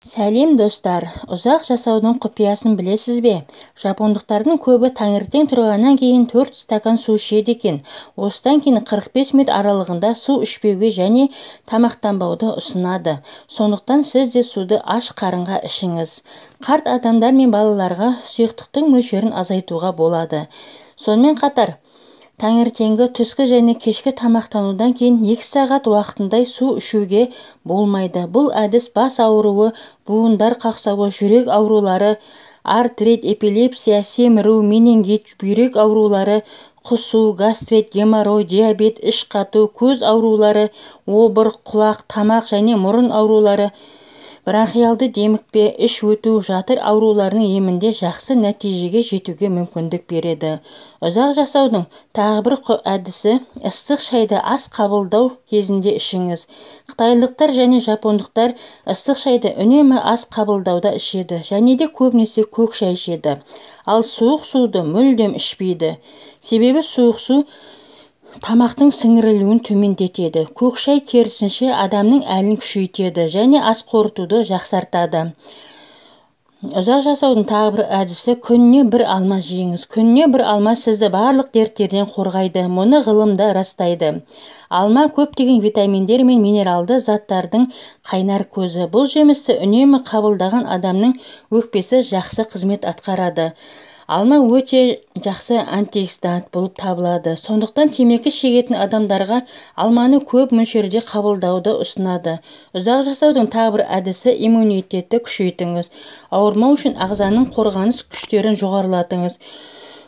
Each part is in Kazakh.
Сәлем достар, ұзақ жасаудың құпиясын білесіз бе? Жапондықтардың көбі таңертең тұрғаннан кейін 4 стакан су ішеді екен. Осыдан кейін 45 минут аралығында су ішпеуге және тамақтанбауды ұсынады. Сондықтан сіз де суды аш қарынға ішіңіз. Қарт адамдар мен балаларға сұйықтықтың мөлшерін азайтуға болады. Сонымен қатар, таңертеңгі, түскі және кешкі тамақтанудан кейін 2 сағат уақытындай су ішуге болмайды. Бұл әдіс бас ауруы, буындар қақсауы, жүрек аурулары, артрит, эпилепсия, семіру, менингит, бүйрек аурулары, құсу, гастрит, геморрой, диабет, іш қату, көз аурулары, обыр, құлақ, тамақ және мұрын аурулары, бронхиалды демікпе, іш өту, жатыр ауруларының емінде жақсы нәтижеге жетуге мүмкіндік береді. Ұзақ жасаудың тағы бір әдісі ыстық шайды ас қабылдау кезінде ішіңіз. Қытайлықтар және жапондықтар ыстық шайды үнемі ас қабылдауда ішеді және де көбінесе көк шай ішеді. Ал суық суды мүлдем ішпейді. Себебі суық су тамақтың сіңірілуін төмендетеді. Көк шай керісінше адамның әлін күшейтеді және ас қорытуды жақсартады. Ұзақ жасаудың тағы бір әдісі күніне бір алма жейіңіз. Күніне бір алма сізді барлық дерттерден қорғайды. Мұны ғылымда растайды. Алма көптеген витаминдер мен минералды заттардың қайнар көзі. Бұл жемісті үнемі қабылдаған адамның өкпесі жақсы қызмет атқарады. Алма өте жақсы антиоксидант болып табылады. Сондықтан темекі шегетін адамдарға алманы көп мөлшерде қабылдауды ұсынады. Ұзақ жасаудың тағы бір әдісі иммунитетті күшейтіңіз. Ауырмау үшін ағзаның қорғаныс күштерін жоғарылатыңыз.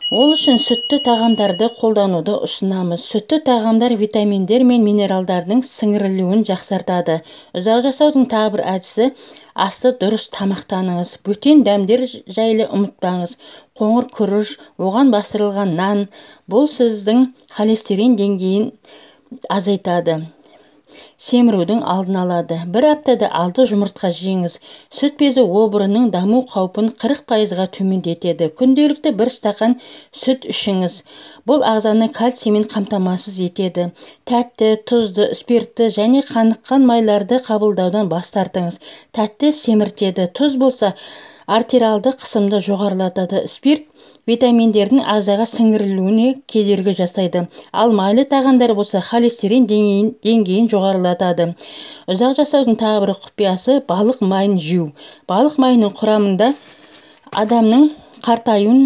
Ол үшін сүтті тағамдарды қолдануды ұсынамыз. Сүтті тағамдар витаминдер мен минералдардың сіңірілуін жақсартады. Ұзақ жасаудың тағы бір әдісі асты дұрыс тамақтаныңыз. Бөтен дәмдер жайлы ұмытпаңыз. Қоңыр күріш, оған бастырылған нан, бұл сіздің холестерин деңгейін азайтады. Семірудің алдын алады. Бір аптада 6 жұмыртқа жеңіз. Сүт безі обырының даму қаупін 40%-ға төмендетеді. Күнделікті 1 стакан сүт ішіңіз. Бұл ағзаны кальциймен қамтамасыз етеді. Тәтті, тұзды, спиртті және қаныққан майларды қабылдаудан бас тартыңыз. Тәтті семіртеді. Тұз болса артериалды қысымды жоғарылатады. Спирт витаминдердің ағзаға сіңірілуіне кедергі жасайды. Ал майлы тағамдар болса холестерин деңгейін жоғарылатады. Ұзақ жасаудың тағы бір құпиясы балық майын жеу. Балық майының құрамында адамның қартаюын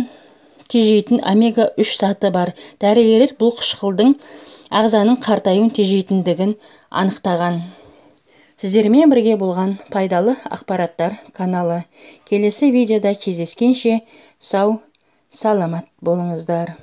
тежейтін омега-3 заты бар. Дәрігерлер бұл қышқылдың ағзаның қартаюын тежейтіндігін анықтаған. Сіздермен бірге болған пайдалы ақпараттар каналы. Келесі видеода кездескенше сау, саламат болыңыздар.